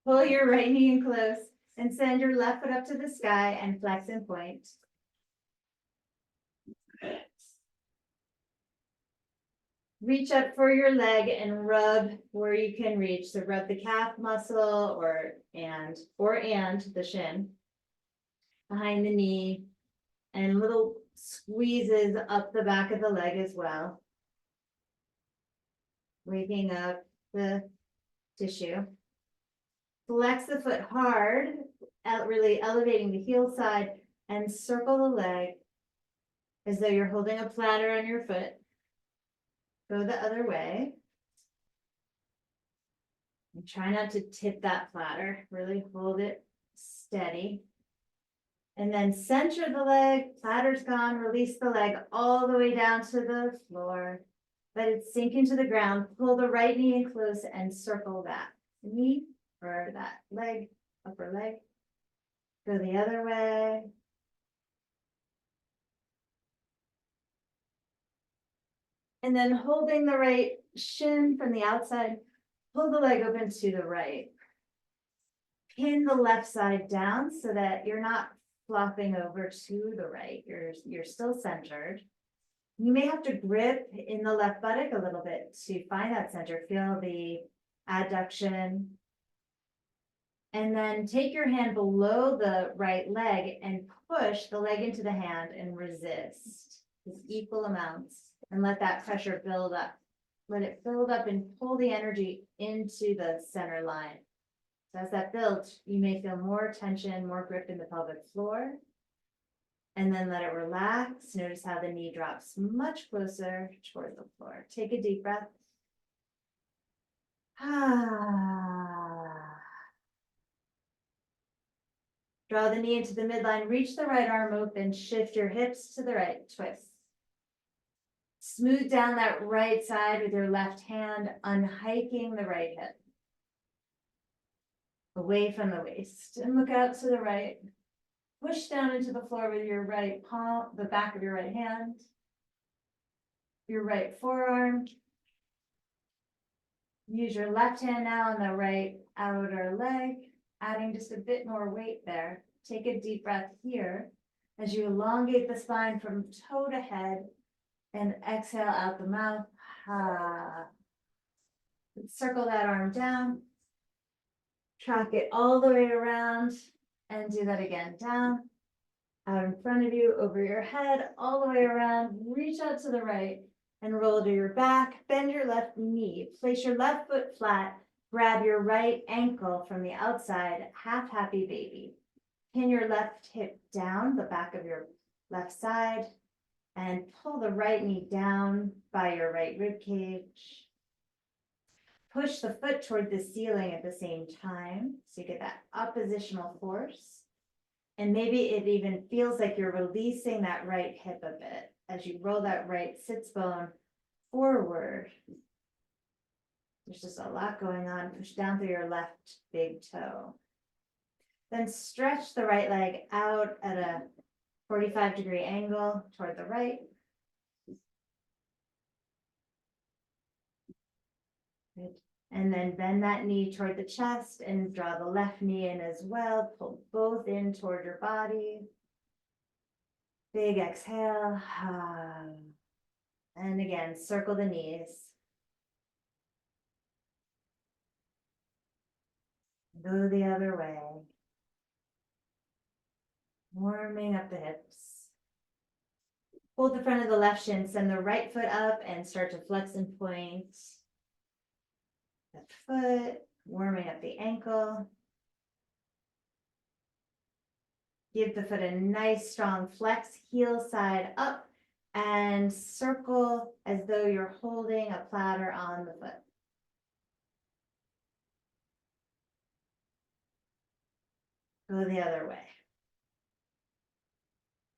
Pull your right knee in close and send your left foot up to the sky and flex and point. Reach up for your leg and rub where you can reach. So rub the calf muscle or the shin behind the knee, and little squeezes up the back of the leg as well, waking up the tissue. Flex the foot hard, really elevating the heel side, and circle the leg as though you're holding a platter on your foot. Go the other way. And try not to tip that platter. Really hold it steady. And then center the leg, platter's gone, release the leg all the way down to the floor. Let it sink into the ground. Pull the right knee in close and circle that knee or that leg, upper leg. Go the other way. And then holding the right shin from the outside, pull the leg open to the right. Pin the left side down so that you're not flopping over to the right. You're still centered. You may have to grip in the left buttock a little bit to find that center. Feel the adduction. And then take your hand below the right leg and push the leg into the hand and resist with equal amounts. And let that pressure build up. Let it build up and pull the energy into the center line. So as that builds, you may feel more tension, more grip in the pelvic floor. And then let it relax. Notice how the knee drops much closer toward the floor. Take a deep breath. Draw the knee into the midline, reach the right arm open, shift your hips to the right, twist. Smooth down that right side with your left hand, unhiking the right hip. Away from the waist, and look out to the right. Push down into the floor with your right palm, the back of your right hand, your right forearm. Use your left hand now on the right outer leg, adding just a bit more weight there. Take a deep breath here as you elongate the spine from toe to head and exhale out the mouth. Circle that arm down. Track it all the way around and do that again. Down, out in front of you, over your head, all the way around. Reach out to the right and roll to your back. Bend your left knee. Place your left foot flat. Grab your right ankle from the outside, half happy baby. Pin your left hip down the back of your left side and pull the right knee down by your right rib cage. Push the foot toward the ceiling at the same time so you get that oppositional force. And maybe it even feels like you're releasing that right hip a bit as you roll that right sits bone forward. There's just a lot going on. Push down through your left big toe. Then stretch the right leg out at a 45-degree angle toward the right. Good. And then bend that knee toward the chest and draw the left knee in as well. Pull both in toward your body. Big exhale. And again, circle the knees. Go the other way. Warming up the hips. Hold the front of the left shin, send the right foot up and start to flex and point. Left foot, warming up the ankle. Give the foot a nice strong flex, heel side up, and circle as though you're holding a platter on the foot. Go the other way.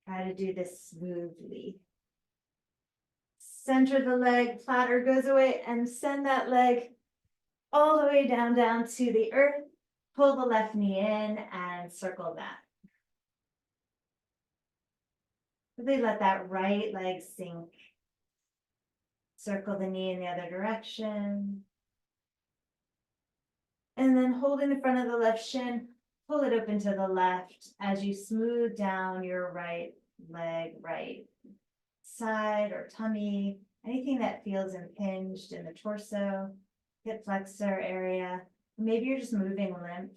Try to do this smoothly. Center the leg, platter goes away, and send that leg all the way down to the earth. Pull the left knee in and circle that. Really let that right leg sink. Circle the knee in the other direction. And then holding the front of the left shin, pull it open to the left as you smooth down your right leg, right side or tummy, anything that feels impinged in the torso, hip flexor area. Maybe you're just moving lymph.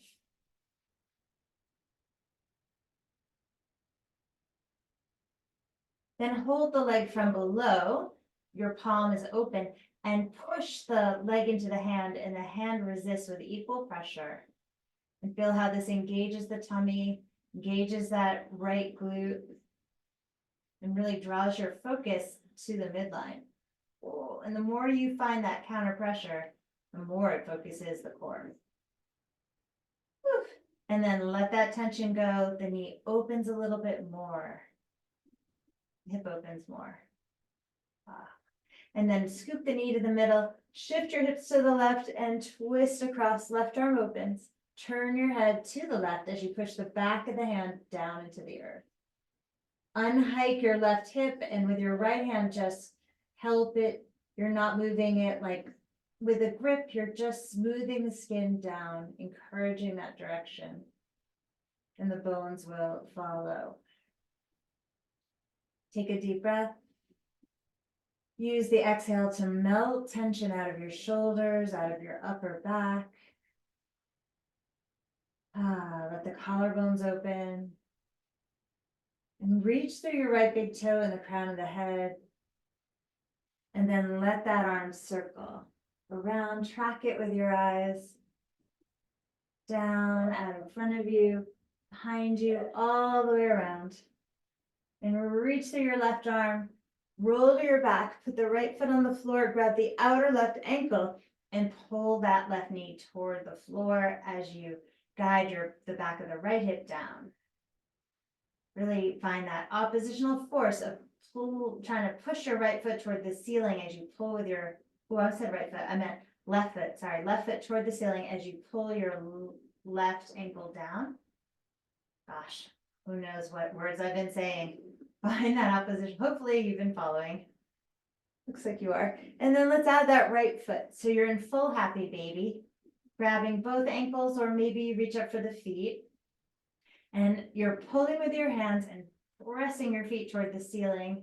Then hold the leg from below, your palm is open, and push the leg into the hand, and the hand resists with equal pressure. And feel how this engages the tummy, engages that right glute, and really draws your focus to the midline. Oh, and the more you find that counter pressure, the more it focuses the core. Whew. And then let that tension go. The knee opens a little bit more. Hip opens more. And then scoop the knee to the middle, shift your hips to the left and twist across, left arm opens. Turn your head to the left as you push the back of the hand down into the earth. Unhike your left hip and with your right hand, just help it. You're not moving it like with a grip, you're just smoothing the skin down, encouraging that direction. And the bones will follow. Take a deep breath. Use the exhale to melt tension out of your shoulders, out of your upper back. Let the collarbones open. And reach through your right big toe in the crown of the head. And then let that arm circle around, track it with your eyes. Down, out in front of you, behind you, all the way around. And reach through your left arm, roll to your back, put the right foot on the floor, grab the outer left ankle, and pull that left knee toward the floor as you guide the back of the right hip down. Really find that oppositional force of trying to push your right foot toward the ceiling as you pull with your, I said right foot, I meant left foot, sorry, left foot toward the ceiling as you pull your left ankle down. Gosh, who knows what words I've been saying. Find that opposition. Hopefully you've been following. Looks like you are. And then let's add that right foot. So you're in full happy baby, grabbing both ankles, or maybe you reach up for the feet. And you're pulling with your hands and pressing your feet toward the ceiling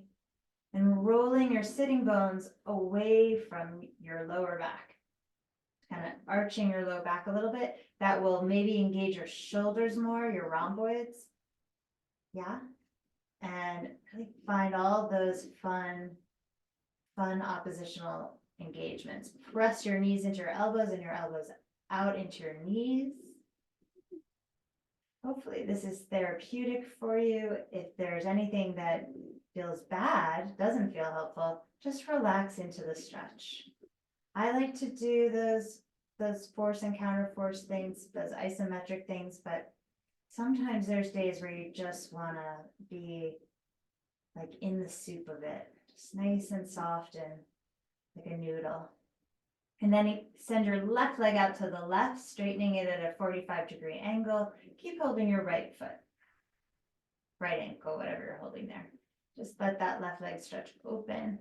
and rolling your sitting bones away from your lower back. Kind of arching your low back a little bit. That will maybe engage your shoulders more, your rhomboids. Yeah. And really find all those fun oppositional engagements. Press your knees into your elbows and your elbows out into your knees. Hopefully this is therapeutic for you. If there's anything that feels bad, doesn't feel helpful, just relax into the stretch. I like to do those force and counter force things, those isometric things, but sometimes there's days where you just want to be like in the soup of it, just nice and soft and like a noodle. And then send your left leg out to the left, straightening it at a 45-degree angle. Keep holding your right foot, right ankle, whatever you're holding there. Just let that left leg stretch open.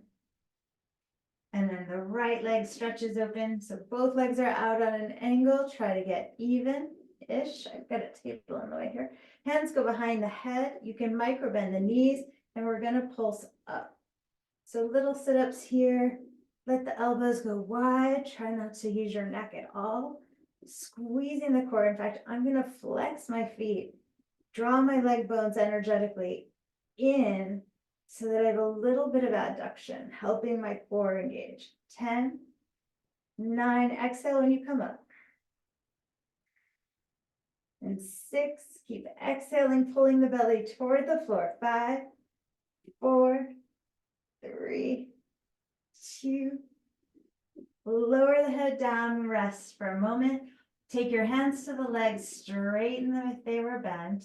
And then the right leg stretches open. So both legs are out on an angle. Try to get even-ish. I've got a table in the way here. Hands go behind the head. You can micro bend the knees, and we're going to pulse up. So little sit-ups here. Let the elbows go wide. Try not to use your neck at all. Squeezing the core. In fact, I'm going to flex my feet, draw my leg bones energetically in so that I have a little bit of adduction, helping my core engage. 10, 9, exhale when you come up. And 6, keep exhaling, pulling the belly toward the floor. 5, 4, 3, 2, lower the head down and rest for a moment. Take your hands to the legs, straighten them if they were bent.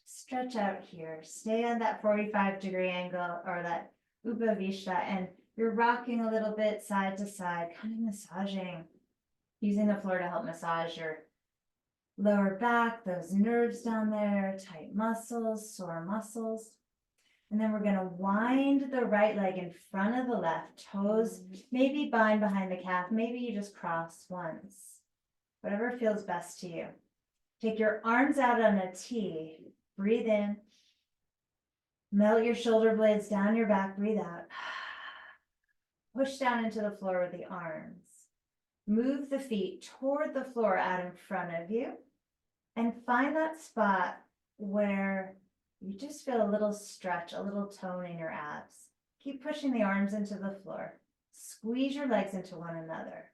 Stretch out here. Stay on that 45-degree angle or that Upavishta, and you're rocking a little bit side to side, kind of massaging, using the floor to help massage your lower back, those nerves down there, tight muscles, sore muscles. And then we're going to wind the right leg in front of the left, toes maybe bind behind the calf, maybe you just cross once. whatever feels best to you. Take your arms out on a T, breathe in, melt your shoulder blades down your back, breathe out. Push down into the floor with the arms. Move the feet toward the floor out in front of you and find that spot where you just feel a little stretch, a little tone in your abs. Keep pushing the arms into the floor. Squeeze your legs into one another.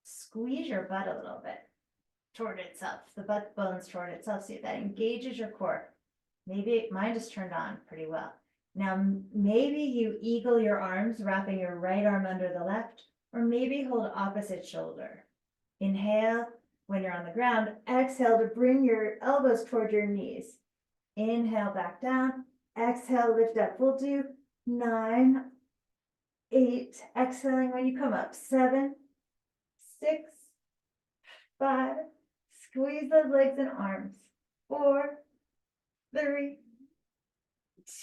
Squeeze your butt a little bit toward itself, the butt bones toward itself. See if that engages your core. Maybe mine just turned on pretty well. Now, maybe you eagle your arms, wrapping your right arm under the left, or maybe hold opposite shoulder. Inhale when you're on the ground. Exhale to bring your elbows toward your knees. Inhale back down. Exhale, lift up. We'll do 9, 8. Exhaling when you come up. 7, 6, 5. Squeeze those legs and arms. 4, 3,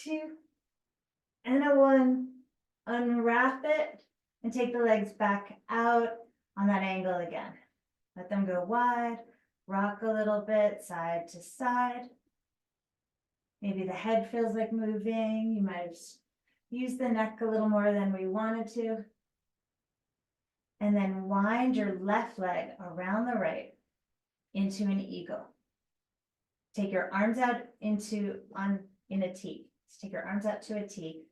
2, and a 1. Unwrap it and take the legs back out on that angle again. Let them go wide, rock a little bit side to side. Maybe the head feels like moving. You might have used the neck a little more than we wanted to. And then wind your left leg around the right into an eagle. Take your arms out in a T. So take your arms out to a T.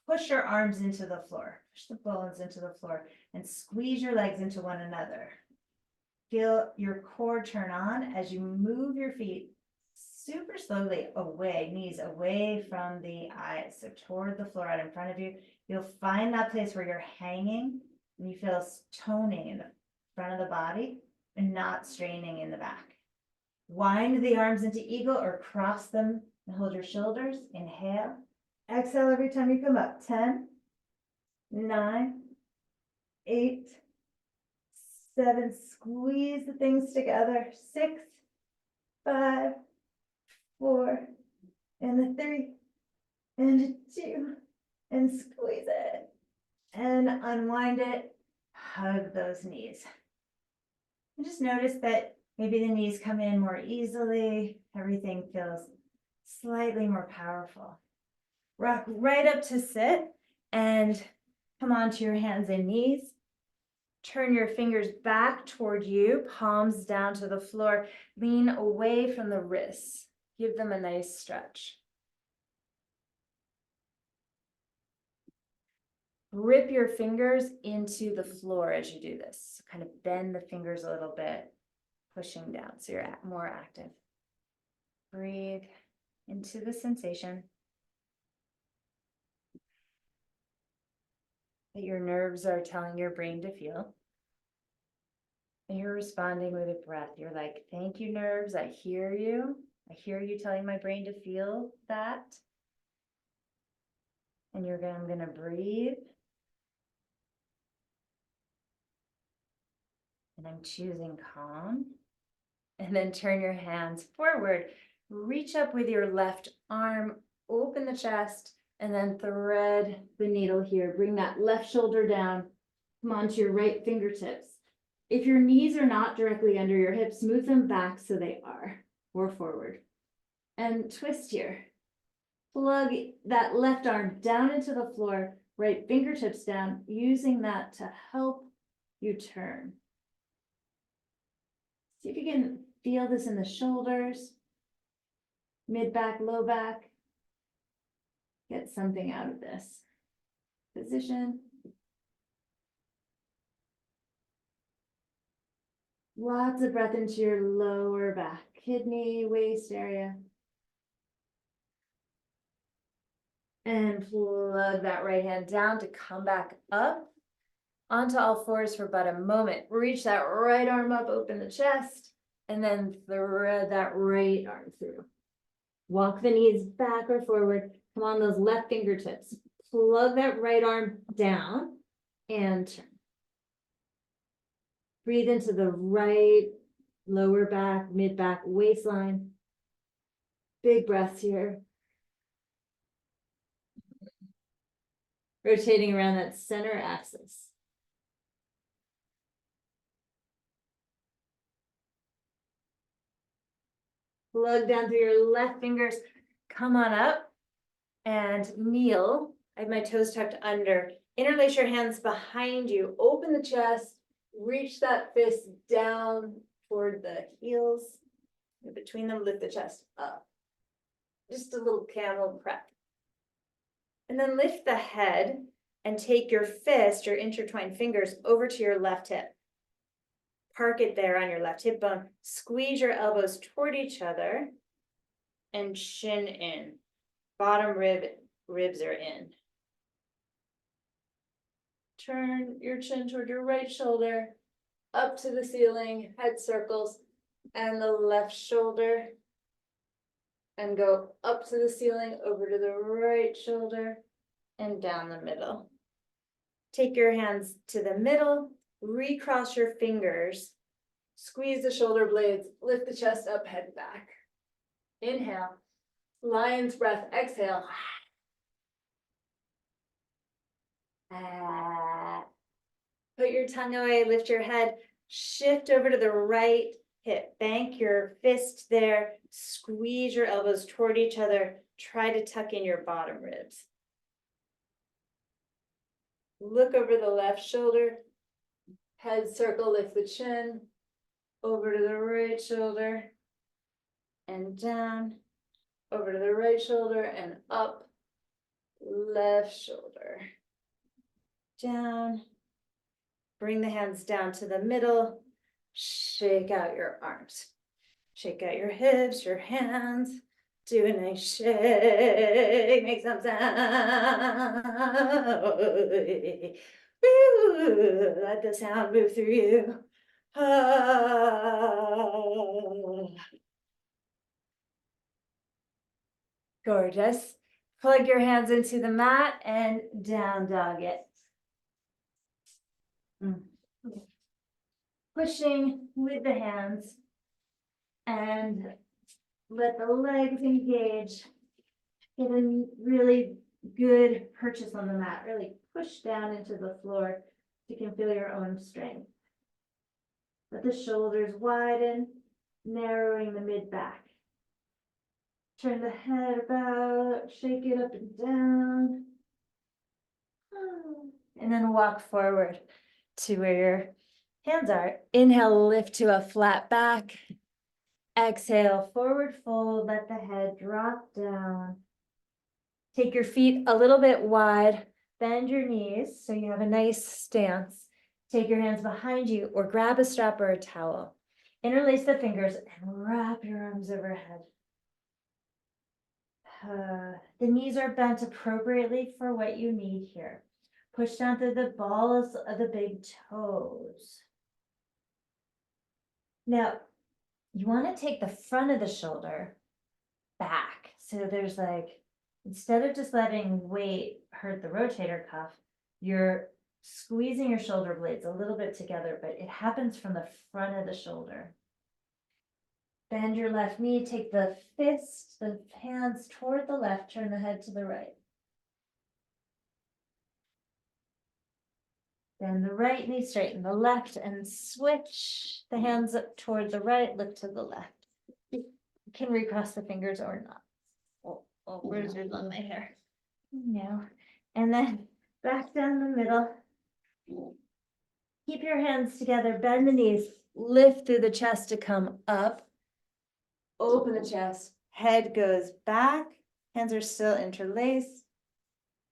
Push your arms into the floor. Push the bones into the floor and squeeze your legs into one another. Feel your core turn on as you move your feet super slowly away, knees away from the eyes. So toward the floor out in front of you. You'll find that place where you're hanging and you feel toning in the front of the body and not straining in the back. Wind the arms into eagle or cross them and hold your shoulders. Inhale. Exhale every time you come up. 10, 9, 8, 7. Squeeze the things together. 6, 5, 4, and a 3, and a 2, and squeeze it. And unwind it. Hug those knees. And just notice that maybe the knees come in more easily. Everything feels slightly more powerful. Rock right up to sit and come onto your hands and knees. Turn your fingers back toward you, palms down to the floor. Lean away from the wrists. Give them a nice stretch. Grip your fingers into the floor as you do this. Kind of bend the fingers a little bit, pushing down so you're more active. Breathe into the sensation that your nerves are telling your brain to feel. And you're responding with a breath. You're like, thank you, nerves. I hear you. I hear you telling my brain to feel that. And I'm going to breathe. And I'm choosing calm. And then turn your hands forward. Reach up with your left arm, open the chest, and then thread the needle here. Bring that left shoulder down. Come onto your right fingertips. If your knees are not directly under your hips, move them back so they are, or forward. And twist here. Plug that left arm down into the floor, right fingertips down, using that to help you turn. See if you can feel this in the shoulders, mid back, low back. Get something out of this position. Lots of breath into your lower back, kidney, waist area. And plug that right hand down to come back up onto all fours for about a moment. Reach that right arm up, open the chest, and then thread that right arm through. Walk the knees back or forward. Come on those left fingertips. Plug that right arm down and turn. Breathe into the right lower back, mid back, waistline. Big breaths here. Rotating around that center axis. Plug down through your left fingers. Come on up and kneel. I have my toes tucked under. Interlace your hands behind you. Open the chest. Reach that fist down toward the heels. And between them, lift the chest up. Just a little camel prep. And then lift the head and take your fist, your intertwined fingers, over to your left hip. Park it there on your left hip bone. Squeeze your elbows toward each other and chin in. Bottom ribs are in. Turn your chin toward your right shoulder, up to the ceiling, head circles, and the left shoulder. And go up to the ceiling, over to the right shoulder, and down the middle. Take your hands to the middle, recross your fingers, squeeze the shoulder blades, lift the chest up, head back. Inhale, lion's breath, exhale. Put your tongue away, lift your head, shift over to the right hip, bank your fist there, squeeze your elbows toward each other, try to tuck in your bottom ribs. Look over the left shoulder, head circle, lift the chin, over to the right shoulder, and down, over to the right shoulder, and up, left shoulder, down. Bring the hands down to the middle, shake out your arms, shake out your hips, your hands, do a nice shake, make some sound. Woo, let the sound move through you. Gorgeous. Plug your hands into the mat and down dog it. Pushing with the hands and let the legs engage. Get a really good purchase on the mat. Really push down into the floor. You can feel your own strength. Let the shoulders widen, narrowing the mid-back. Turn the head about, shake it up and down. And then walk forward to where your hands are. Inhale, lift to a flat back. Exhale, forward fold, let the head drop down. Take your feet a little bit wide, bend your knees so you have a nice stance. Take your hands behind you or grab a strap or a towel. Interlace the fingers and wrap your arms overhead. The knees are bent appropriately for what you need here. Push down through the balls of the big toes. Now, you want to take the front of the shoulder back. So there's like, instead of just letting weight hurt the rotator cuff, you're squeezing your shoulder blades a little bit together, but it happens from the front of the shoulder. Bend your left knee, take the fist, the hands toward the left, turn the head to the right. Bend the right knee, straighten the left, and switch the hands up toward the right, look to the left. You can recross the fingers or not. Oh, where's yours on my hair? No. And then back down the middle. Keep your hands together, bend the knees, lift through the chest to come up. Open the chest, head goes back, hands are still interlaced.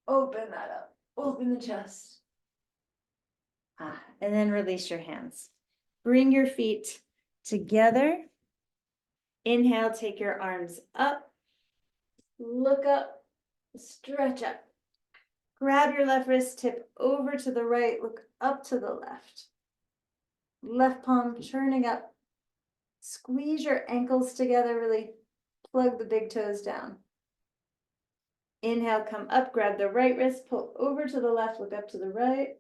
Open that up, open the chest. And then release your hands. Bring your feet together. Inhale, take your arms up. Look up, stretch up. Grab your left wrist, tip over to the right, look up to the left. Left palm turning up. Squeeze your ankles together, really plug the big toes down. Inhale, come up, grab the right wrist, pull over to the left, look up to the right.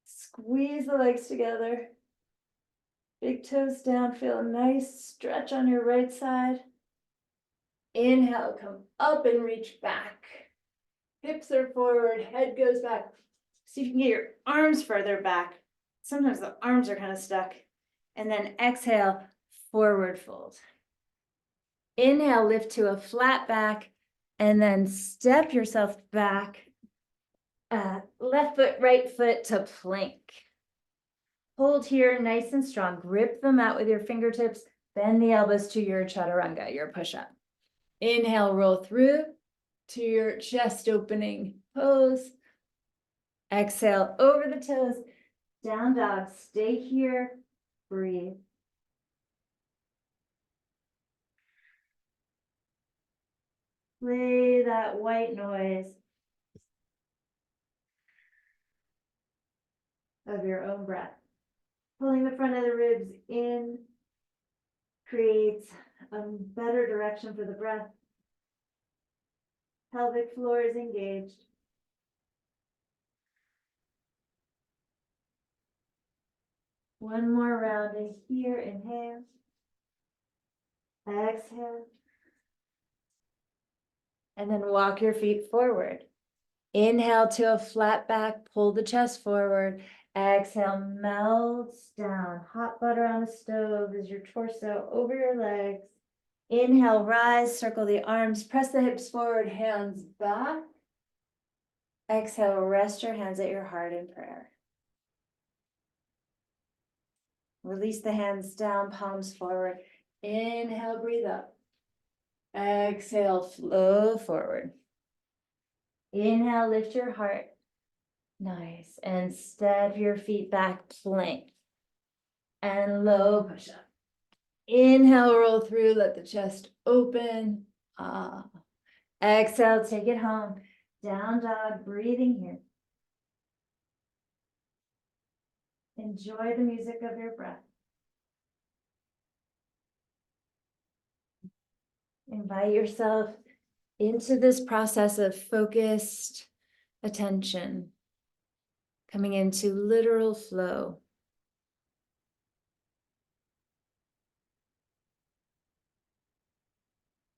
Squeeze the legs together. Big toes down, feel a nice stretch on your right side. Inhale, come up and reach back. Hips are forward, head goes back. See if you can get your arms further back. Sometimes the arms are kind of stuck. And then exhale, forward fold. Inhale, lift to a flat back, and then step yourself back. Left foot, right foot to plank. Hold here, nice and strong. Grip the mat with your fingertips. Bend the elbows to your chaturanga, your push-up. Inhale, roll through to your chest opening pose. Exhale, over the toes, down dog. Stay here, breathe. Play that white noise of your own breath. Pulling the front of the ribs in creates a better direction for the breath. Pelvic floor is engaged. One more round in here, inhale. Exhale. And then walk your feet forward. Inhale to a flat back, pull the chest forward. Exhale, melts down. Hot butter on the stove is your torso over your legs. Inhale, rise, circle the arms, press the hips forward, hands back. Exhale, rest your hands at your heart in prayer. Release the hands down, palms forward. Inhale, breathe up. Exhale, flow forward. Inhale, lift your heart. Nice. And step your feet back, plank. And low push up. Inhale, roll through, let the chest open. Exhale, take it home. Down dog, breathing here. Enjoy the music of your breath. Invite yourself into this process of focused attention, coming into literal flow.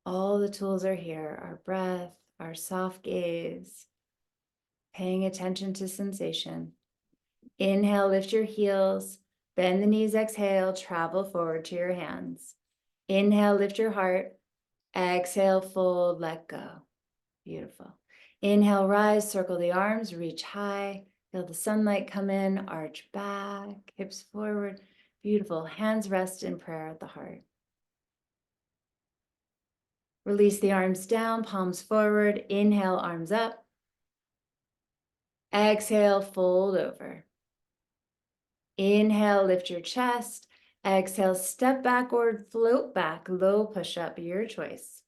All the tools are here, our breath, our soft gaze, paying attention to sensation. Inhale, lift your heels, bend the knees, exhale, travel forward to your hands. Inhale, lift your heart. Exhale, fold, let go. Beautiful. Inhale, rise, circle the arms, reach high. Feel the sunlight come in, arch back, hips forward. Beautiful. Hands rest in prayer at the heart. Release the arms down, palms forward. Inhale, arms up. Exhale, fold over. Inhale, lift your chest. Exhale, step backward, float back, low push up, your choice.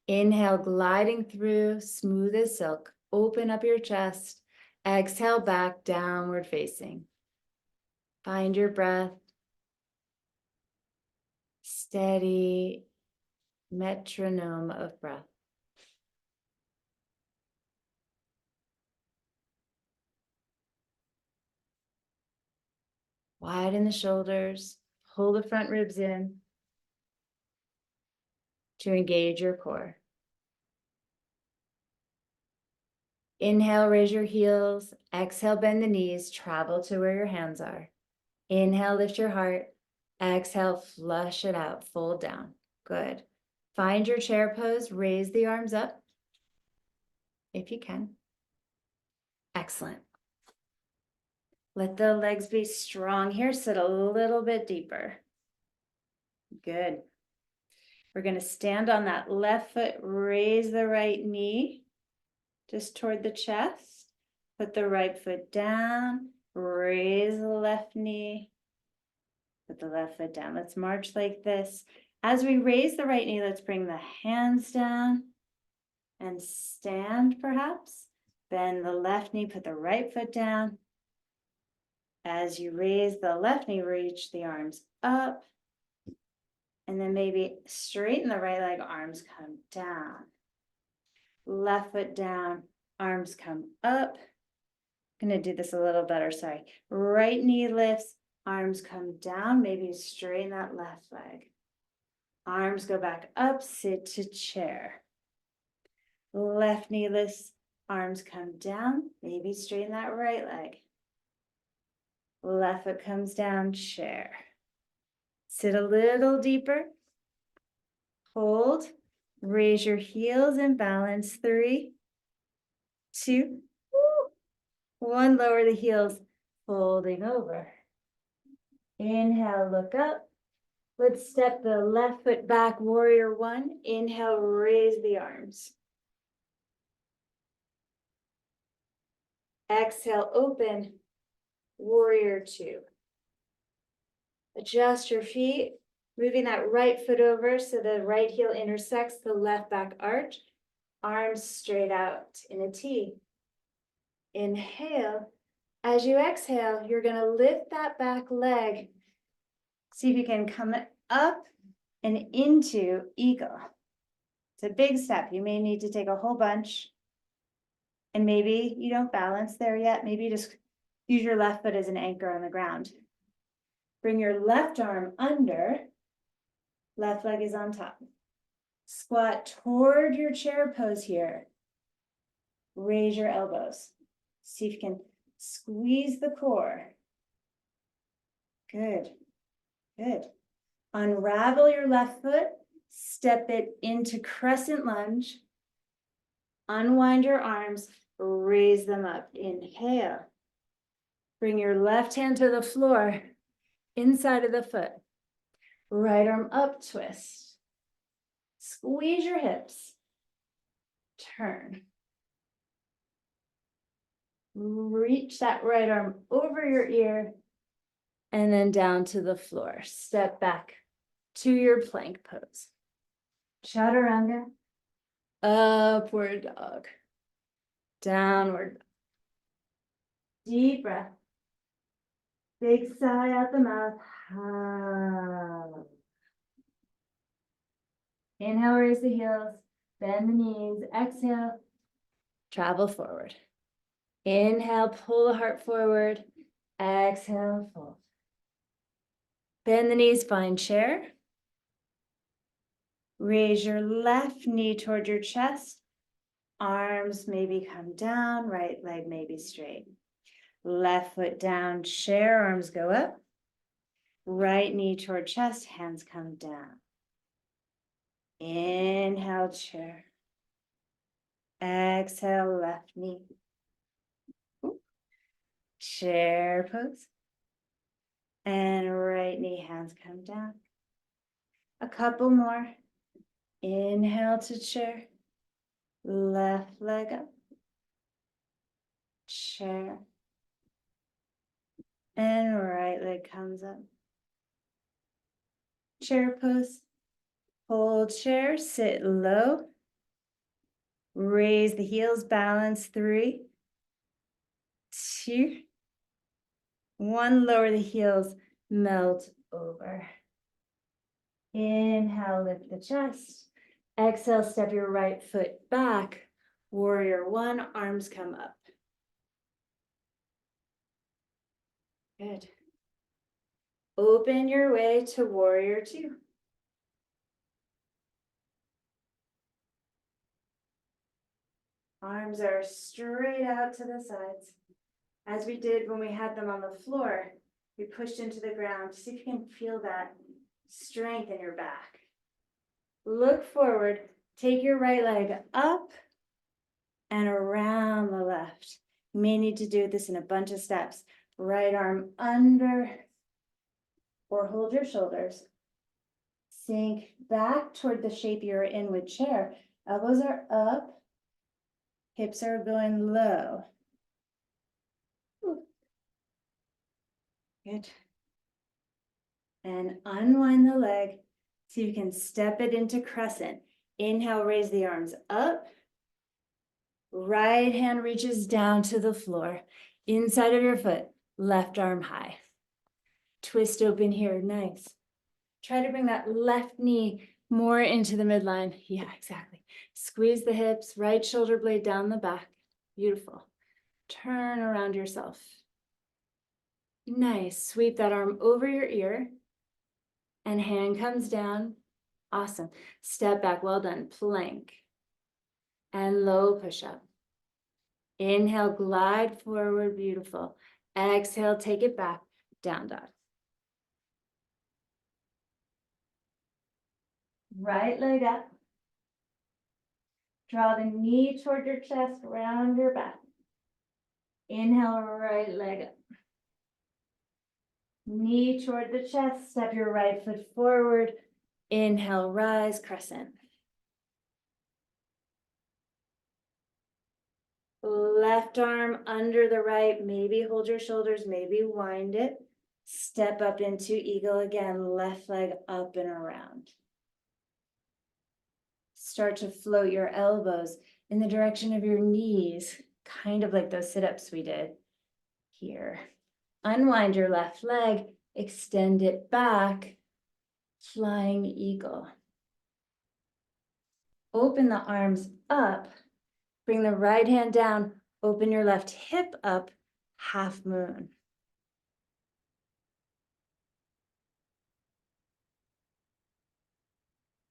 Inhale, gliding through, smooth as silk. Open up your chest. Exhale, back, downward facing. Find your breath. Steady metronome of breath. Widen the shoulders, pull the front ribs in to engage your core. Inhale, raise your heels. Exhale, bend the knees, travel to where your hands are. Inhale, lift your heart. Exhale, flush it out, fold down. Good. Find your chair pose, raise the arms up if you can. Excellent. Let the legs be strong here. Sit a little bit deeper. Good. We're going to stand on that left foot, raise the right knee just toward the chest. Put the right foot down, raise the left knee, put the left foot down. Let's march like this. As we raise the right knee, let's bring the hands down and stand perhaps. Bend the left knee, put the right foot down. As you raise the left knee, reach the arms up. And then maybe straighten the right leg, arms come down. Left foot down, arms come up. I'm going to do this a little better, sorry. Right knee lifts, arms come down, maybe straighten that left leg. Arms go back up, sit to chair. Left knee lifts, arms come down, maybe straighten that right leg. Left foot comes down, chair. Sit a little deeper. hold, raise your heels and balance. 3, 2, 1, lower the heels, folding over. Inhale, look up. Let's step the left foot back, warrior 1. Inhale, raise the arms. Exhale, open, warrior 2. Adjust your feet, moving that right foot over so the right heel intersects the left back arch. Arms straight out in a T. Inhale. As you exhale, you're going to lift that back leg. See if you can come up and into eagle. It's a big step. You may need to take a whole bunch. And maybe you don't balance there yet. Maybe you just use your left foot as an anchor on the ground. Bring your left arm under. Left leg is on top. Squat toward your chair pose here. Raise your elbows. See if you can squeeze the core. Good. Good. Unravel your left foot. Step it into crescent lunge. Unwind your arms. Raise them up. Inhale. Bring your left hand to the floor. Inside of the foot. Right arm up, twist. Squeeze your hips. Turn. Reach that right arm over your ear and then down to the floor. Step back to your plank pose. Chaturanga, upward dog, downward. Deep breath. Big sigh out the mouth. Inhale, raise the heels, bend the knees. Exhale, travel forward. Inhale, pull the heart forward. Exhale, fold. Bend the knees, find chair. Raise your left knee toward your chest. Arms maybe come down, right leg may be straight. Left foot down, chair, arms go up. Right knee toward chest, hands come down. Inhale, chair. Exhale, left knee. Chair pose. And right knee, hands come down. A couple more. Inhale to chair. Left leg up. Chair. And right leg comes up. Chair pose. Hold chair, sit low. Raise the heels, balance. 3, 2, 1. Lower the heels, melt over. Inhale, lift the chest. Exhale, step your right foot back. Warrior 1, arms come up. Good. Open your way to warrior 2. Arms are straight out to the sides. As we did when we had them on the floor, we pushed into the ground. See if you can feel that strength in your back. Look forward. Take your right leg up and around the left. You may need to do this in a bunch of steps. Right arm under or hold your shoulders. Sink back toward the shape you're in with chair. Elbows are up. Hips are going low. Good. And unwind the leg. So you can step it into crescent. Inhale, raise the arms up. Right hand reaches down to the floor. Inside of your foot, left arm high. Twist open here, nice. Try to bring that left knee more into the midline. Yeah, exactly. Squeeze the hips, right shoulder blade down the back. Beautiful. Turn around yourself. Nice. Sweep that arm over your ear and hand comes down. Awesome. Step back. Well done. Plank and low push up. Inhale, glide forward. Beautiful. Exhale, take it back. Down dog. Right leg up. Draw the knee toward your chest, round your back. Inhale, right leg up. Knee toward the chest, step your right foot forward. Inhale, rise, crescent. Left arm under the right, maybe hold your shoulders, maybe wind it. Step up into eagle again, left leg up and around. Start to float your elbows in the direction of your knees, kind of like those sit-ups we did here. Unwind your left leg, extend it back, flying eagle. Open the arms up, bring the right hand down, open your left hip up, half moon.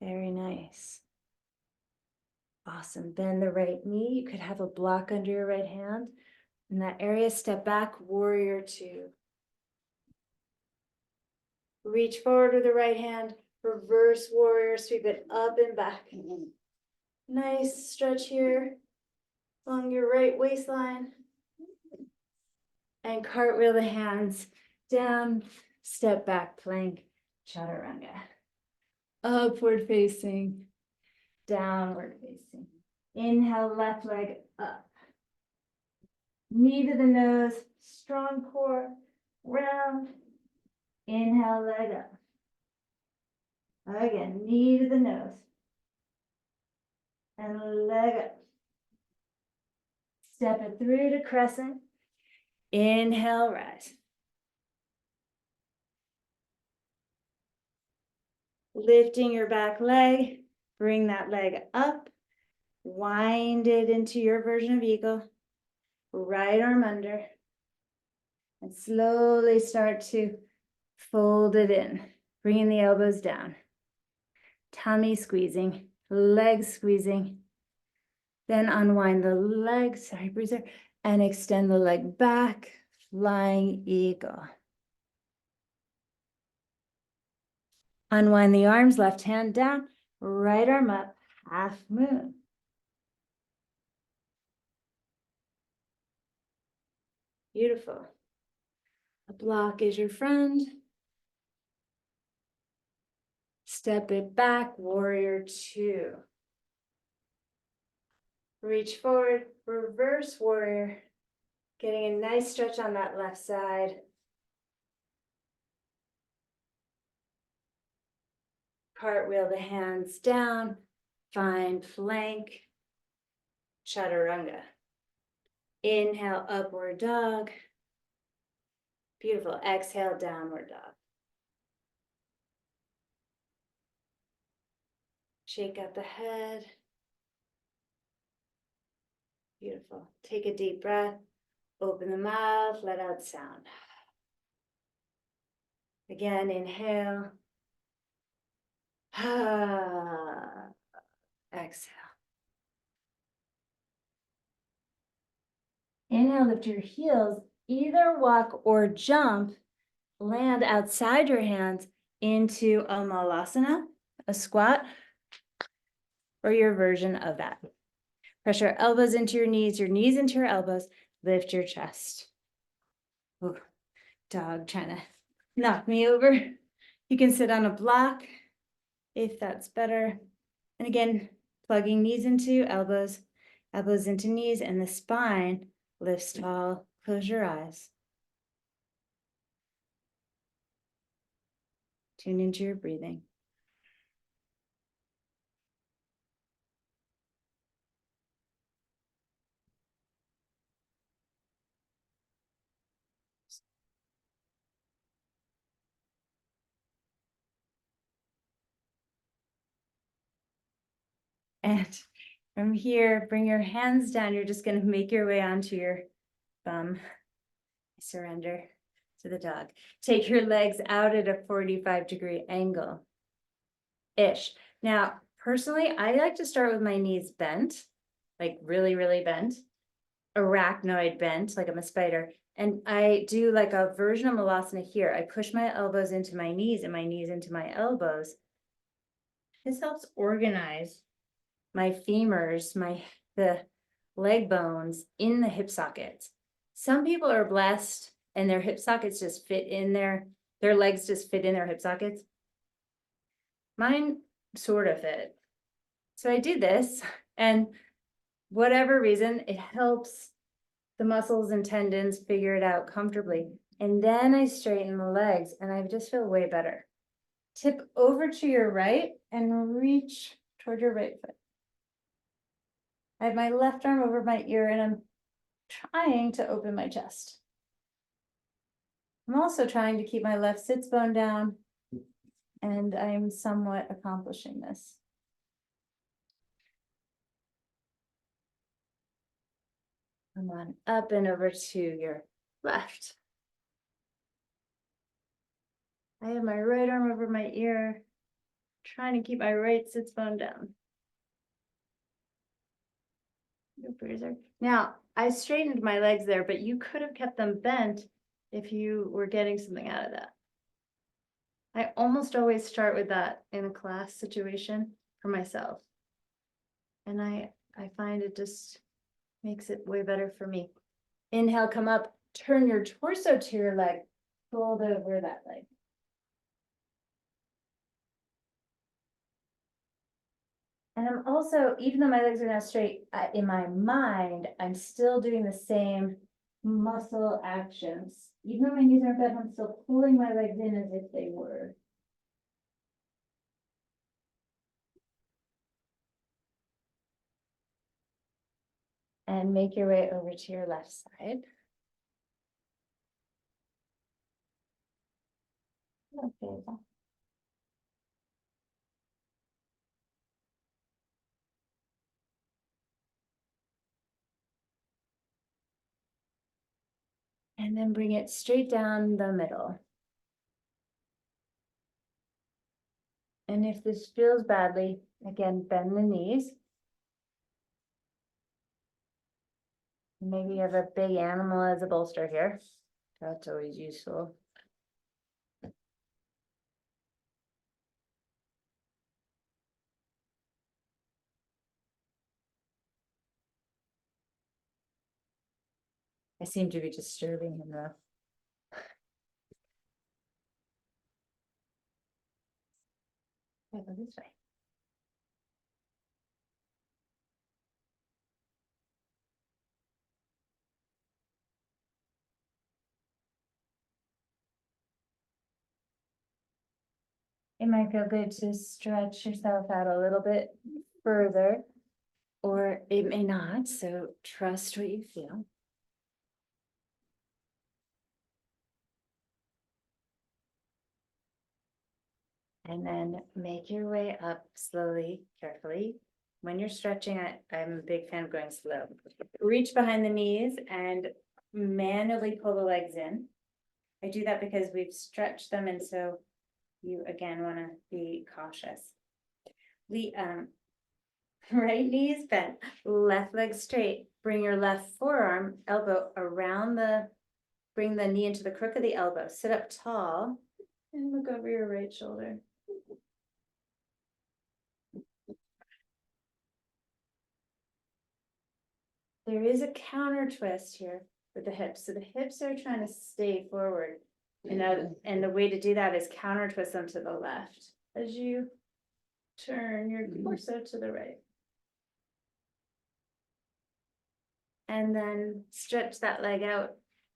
Very nice. Awesome. Bend the right knee. You could have a block under your right hand. In that area, step back, warrior two. Reach forward with the right hand, reverse warrior, sweep it up and back. Nice stretch here along your right waistline. And cartwheel the hands down, step back, plank, chaturanga. Upward facing, downward facing. Inhale, left leg up. Knee to the nose, strong core, round. Inhale, leg up. Again, knee to the nose. And leg up. Step it through to crescent. Inhale, rise. Lifting your back leg, bring that leg up. Wind it into your version of eagle. Right arm under. And slowly start to fold it in. Bringing the elbows down. Tummy squeezing, legs squeezing. Then unwind the leg, sorry, bruiser, and extend the leg back, flying eagle. Unwind the arms, left hand down, right arm up, half moon. Beautiful. A block is your friend. Step it back, warrior two. Reach forward, reverse warrior. Getting a nice stretch on that left side. Cartwheel the hands down, find plank, chaturanga. Inhale, upward dog. Beautiful. Exhale, downward dog. Shake out the head. Beautiful. Take a deep breath. Open the mouth, let out sound. Again, inhale. Exhale. Inhale, lift your heels, either walk or jump, land outside your hands into a malasana, a squat, or your version of that. Press your elbows into your knees into your elbows, lift your chest. Ooh, dog trying to knock me over. You can sit on a block if that's better. And again, plugging knees into elbows, elbows into knees, and the spine lifts tall. Close your eyes. Tune into your breathing. And from here, bring your hands down. You're just going to make your way onto your bum. Surrender to the dog. Take your legs out at a 45-degree angle. Ish. Now, personally, I like to start with my knees bent, like really, really bent, arachnoid bent, like I'm a spider. And I do like a version of Malasana here. I push my elbows into my knees and my knees into my elbows. This helps organize my femurs, the leg bones in the hip sockets. Some people are blessed and their hip sockets just fit in their legs just fit in their hip sockets. Mine sort of fit. So I do this, and whatever reason, it helps the muscles and tendons figure it out comfortably. And then I straighten the legs and I just feel way better. Tip over to your right and reach toward your right foot. I have my left arm over my ear and I'm trying to open my chest. I'm also trying to keep my left sits bone down, and I'm somewhat accomplishing this. Come on up and over to your left. I have my right arm over my ear, trying to keep my right sits bone down. Now, I straightened my legs there, but you could have kept them bent if you were getting something out of that. I almost always start with that in a class situation for myself. And I find it just makes it way better for me. Inhale, come up, turn your torso to your leg, fold over that leg. And I'm also, even though my legs are now straight, in my mind, I'm still doing the same muscle actions. Even though my knees aren't bent, I'm still pulling my legs in as if they were. And make your way over to your left side. Okay. And then bring it straight down the middle. And if this feels badly, again, bend the knees. Maybe you have a big animal as a bolster here. That's always useful. I seem to be disturbing him though. I go this way. It might feel good to stretch yourself out a little bit further, or it may not, so trust what you feel. And then make your way up slowly, carefully. When you're stretching, I'm a big fan of going slow. Reach behind the knees and manually pull the legs in. I do that because we've stretched them, and so you again want to be cautious. The right knee is bent, left leg straight. Bring your left forearm, elbow around bring the knee into the crook of the elbow. Sit up tall and look over your right shoulder. There is a counter twist here with the hips. So the hips are trying to stay forward. And the way to do that is counter twist them to the left as you turn your torso to the right. And then stretch that leg out,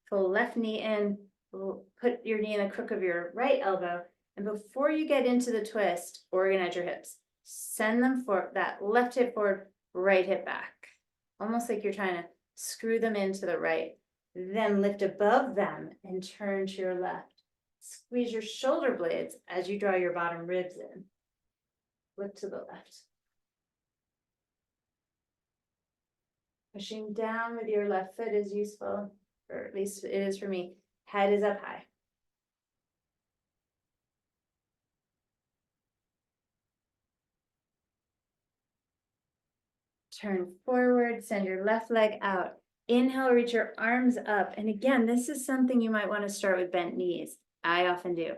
pull left knee in, put your knee in the crook of your right elbow. And before you get into the twist, organize your hips. Send them for that left hip forward, right hip back. Almost like you're trying to screw them into the right. Then lift above them and turn to your left. Squeeze your shoulder blades as you draw your bottom ribs in. Look to the left. Pushing down with your left foot is useful, or at least it is for me. Head is up high. Turn forward, send your left leg out. Inhale, reach your arms up. And again, this is something you might want to start with bent knees. I often do.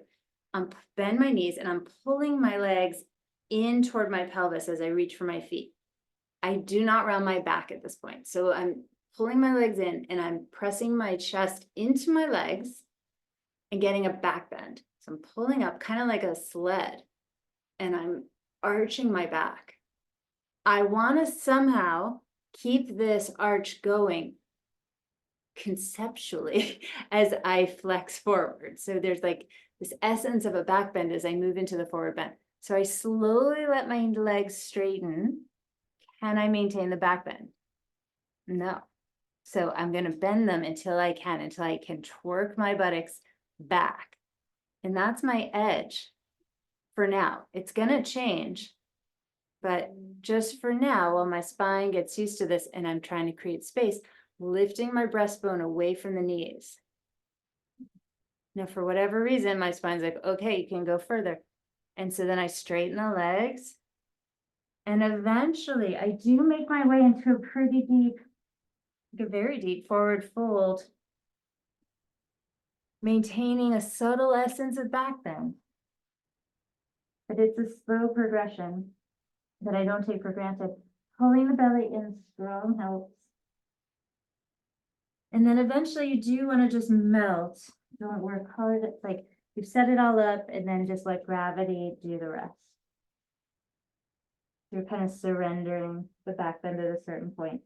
Bend my knees and I'm pulling my legs in toward my pelvis as I reach for my feet. I do not round my back at this point. So I'm pulling my legs in and I'm pressing my chest into my legs and getting a back bend. So I'm pulling up kind of like a sled and I'm arching my back. I want to somehow keep this arch going conceptually as I flex forward. So there's like this essence of a back bend as I move into the forward bend. So I slowly let my legs straighten. Can I maintain the back bend? No. So I'm going to bend them until I can twerk my buttocks back. And that's my edge for now. It's going to change. But just for now, while my spine gets used to this and I'm trying to create space, lifting my breastbone away from the knees. Now, for whatever reason, my spine's like, okay, you can go further. And so then I straighten the legs. And eventually I do make my way into a pretty deep, like a very deep forward fold, maintaining a subtle essence of back bend. But it's a slow progression that I don't take for granted. Pulling the belly in strong helps. And then eventually you do want to just melt. Don't work hard. It's like you've set it all up and then just let gravity do the rest. You're kind of surrendering the back bend at a certain point.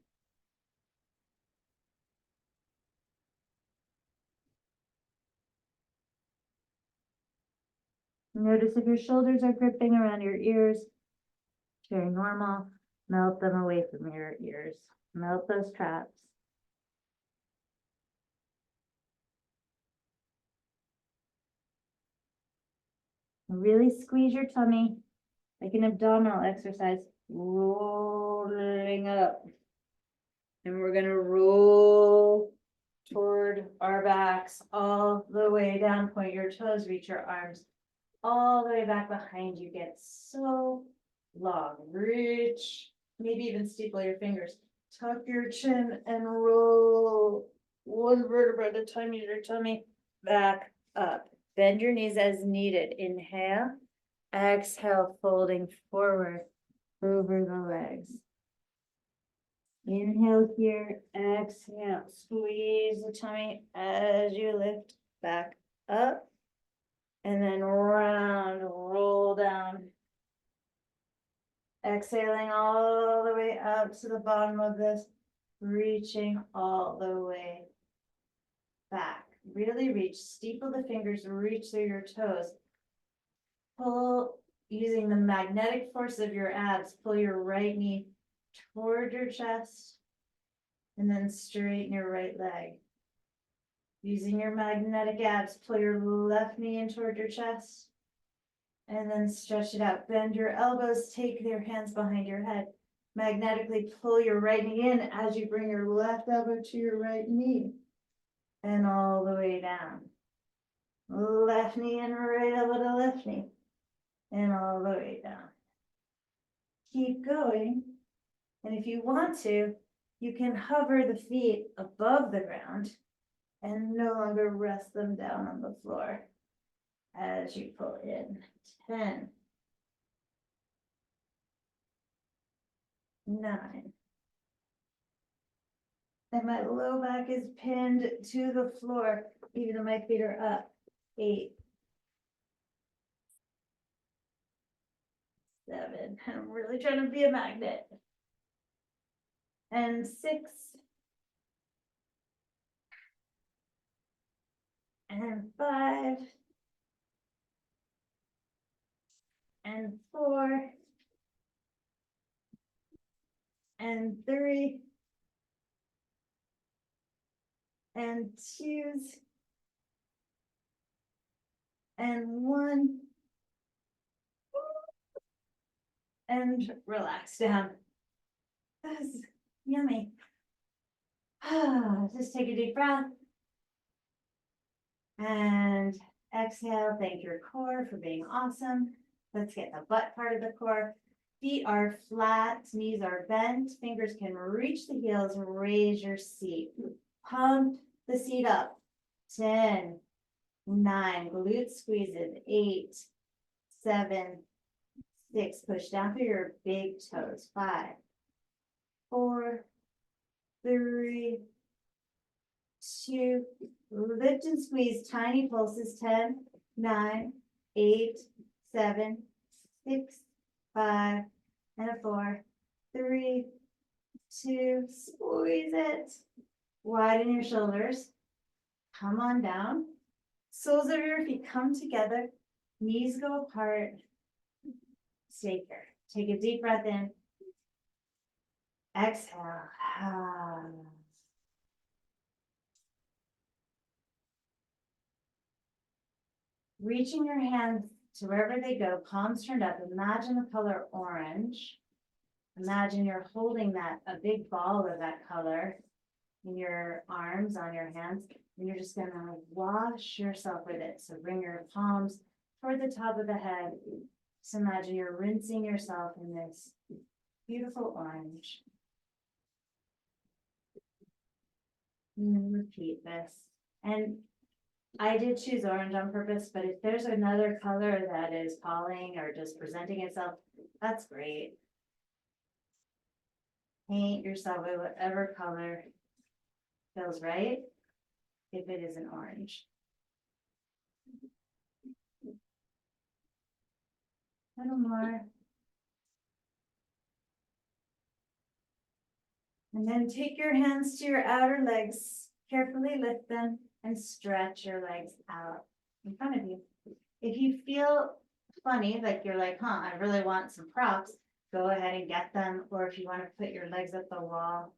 Notice if your shoulders are gripping around your ears, very normal. Melt them away from your ears. Melt those traps. Really squeeze your tummy like an abdominal exercise, rolling up. And we're going to roll toward our backs all the way down. Point your toes, reach your arms all the way back behind you. Get so long. Reach, maybe even steeple your fingers. Tuck your chin and roll one vertebra at a time. Use your tummy back up. Bend your knees as needed. Inhale. Exhale, folding forward over the legs. Inhale here, exhale, squeeze the tummy as you lift back up. And then round, roll down. Exhaling all the way up to the bottom of this, reaching all the way back. Really reach, steeple the fingers, reach through your toes. Pull, using the magnetic force of your abs, pull your right knee toward your chest, and then straighten your right leg. Using your magnetic abs, pull your left knee in toward your chest, and then stretch it out. Bend your elbows, take your hands behind your head. Magnetically pull your right knee in as you bring your left elbow to your right knee, and all the way down. Left knee and right elbow to left knee, and all the way down. Keep going. And if you want to, you can hover the feet above the ground and no longer rest them down on the floor as you pull in. 10, 9. And my low back is pinned to the floor, even though my feet are up. 8, 7. I'm really trying to be a magnet. And 6. And 5. And 4. And 3. And 2. And 1. And relax down. That's yummy. Just take a deep breath. And exhale. Thank your core for being awesome. Let's get the butt part of the core. Feet are flat, knees are bent, fingers can reach the heels and raise your seat. Pump the seat up. 10, 9, glute squeezes. 8, 7, 6, push down through your big toes. 5, 4, 3, 2, lift and squeeze, tiny pulses. 10, 9, 8, 7, 6, 5, and a 4, 3, 2, squeeze it. Widen your shoulders. Come on down. Soles of your feet come together. Knees go apart. Stay here. Take a deep breath in. Exhale. Reaching your hands to wherever they go, palms turned up. Imagine the color orange. Imagine you're holding that, a big ball of that color in your arms, on your hands, and you're just gonna wash yourself with it. So bring your palms toward the top of the head. Just imagine you're rinsing yourself in this beautiful orange. And then repeat this. And I did choose orange on purpose, but if there's another color that is calling or just presenting itself, that's great. Paint yourself with whatever color feels right, if it is an orange. A little more. And then take your hands to your outer legs, carefully lift them and stretch your legs out in front of you. If you feel funny, like you're like, I really want some props, go ahead and get them. Or if you want to put your legs at the wall,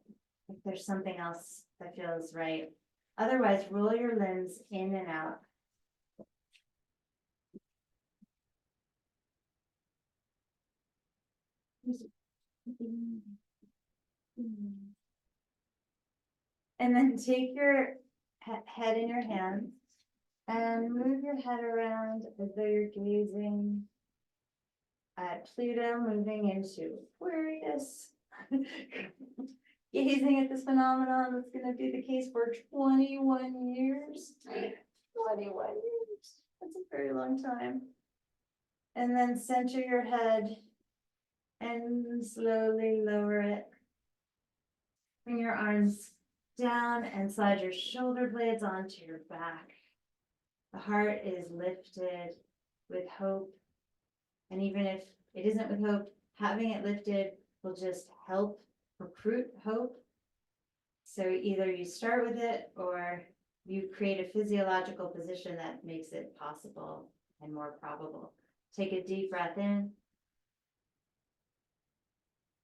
if there's something else that feels right. Otherwise, roll your limbs in and out. And then take your head in your hands and move your head around as though you're gazing at Pluto moving into Aquarius. Gazing at this phenomenon that's going to be the case for 21 years. 21 years. That's a very long time. And then center your head and slowly lower it. Bring your arms down and slide your shoulder blades onto your back. The heart is lifted with hope. And even if it isn't with hope, having it lifted will just help recruit hope. So either you start with it or you create a physiological position that makes it possible and more probable. Take a deep breath in.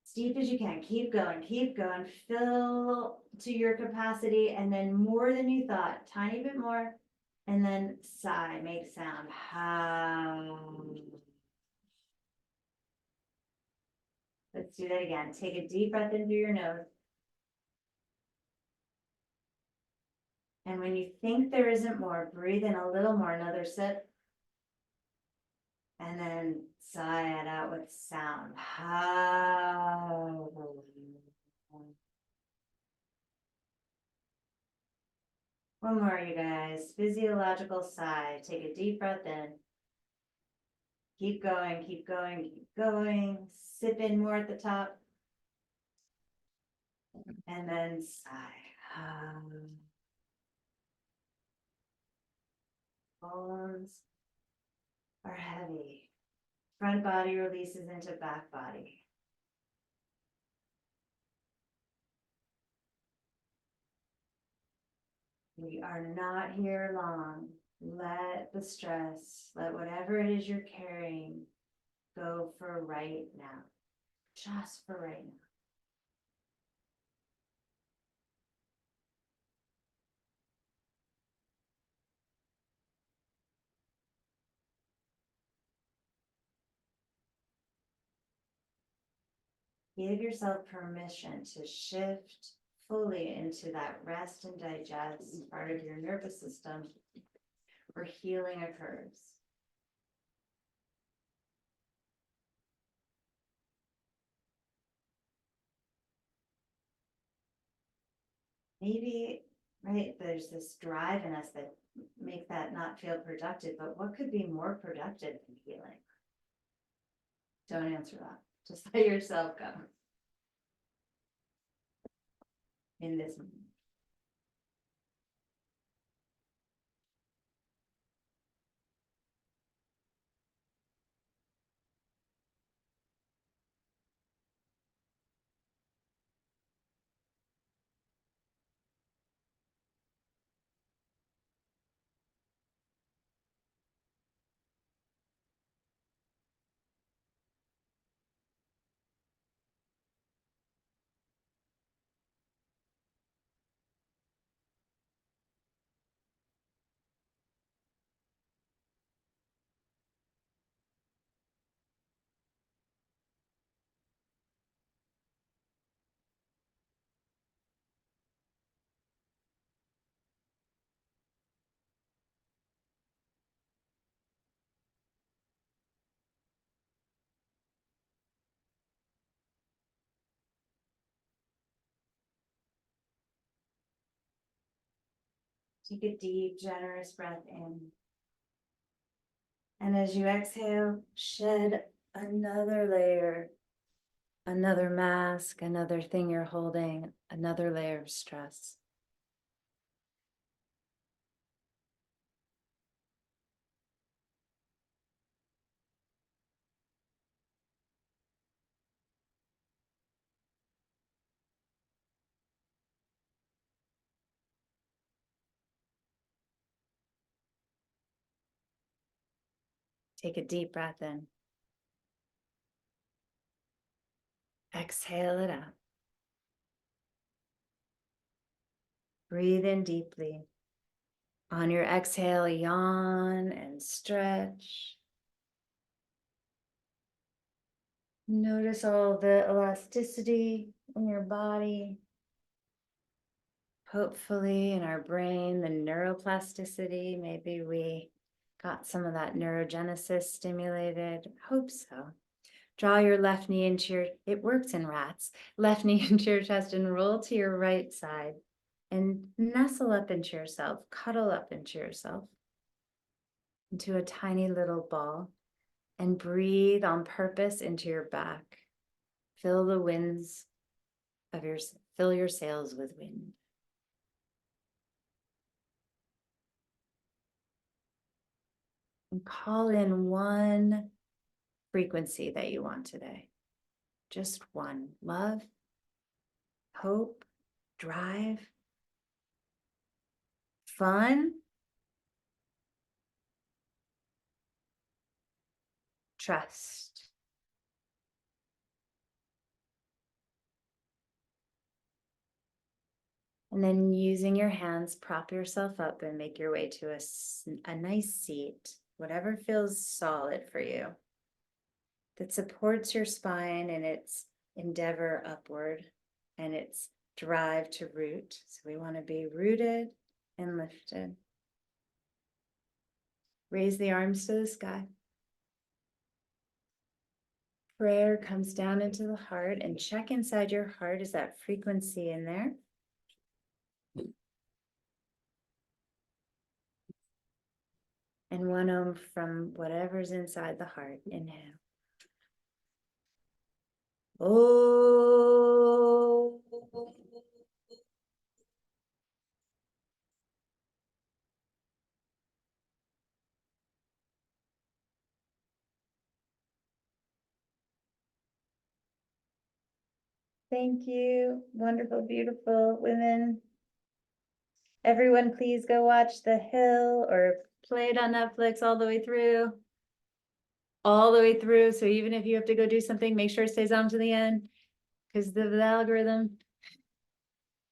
As deep as you can. Keep going, keep going. Fill to your capacity, and then more than you thought, tiny bit more. And then sigh, make sound. Let's do that again. Take a deep breath in through your nose. And when you think there isn't more, breathe in a little more, another sip. And then sigh it out with sound. One more, you guys. Physiological sigh. Take a deep breath in. Keep going, keep going, keep going. Sip in more at the top. And then sigh. Bones are heavy. Front body releases into back body. We are not here long. Let the stress, let whatever it is you're carrying go for right now. Just for right now. Give yourself permission to shift fully into that rest and digest part of your nervous system where healing occurs. Maybe, right, there's this drive in us that make that not feel productive, but what could be more productive than healing? Don't answer that. Just let yourself go. In this moment. Take a deep, generous breath in. And as you exhale, shed another layer, another mask, another thing you're holding, another layer of stress. Take a deep breath in. Exhale it out. Breathe in deeply. On your exhale, yawn and stretch. Notice all the elasticity in your body. Hopefully in our brain, the neuroplasticity, maybe we got some of that neurogenesis stimulated. Hope so. Draw your left knee into your, it works in rats, left knee into your chest and roll to your right side and nestle up into yourself, cuddle up into yourself, into a tiny little ball, and breathe on purpose into your back. Fill the winds of fill your sails with wind. And call in one frequency that you want today. Just one. Love, hope, drive, fun, trust. And then using your hands, prop yourself up and make your way to a nice seat, whatever feels solid for you, that supports your spine and its endeavor upward and its drive to root. So we want to be rooted and lifted. Raise the arms to the sky. Prayer comes down into the heart, and check inside your heart. Is that frequency in there? And one Om from whatever's inside the heart. Inhale. Oh. Thank you. Wonderful, beautiful women. Everyone, please go watch The Hill or play it on Netflix all the way through. All the way through. So even if you have to go do something, make sure it stays on to the end because the algorithm.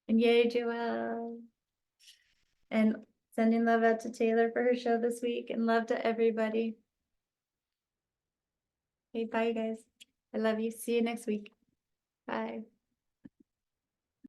And yay, Joelle. And sending love out to Taylor for her show this week and love to everybody. Okay, bye, guys. I love you. See you next week. Bye.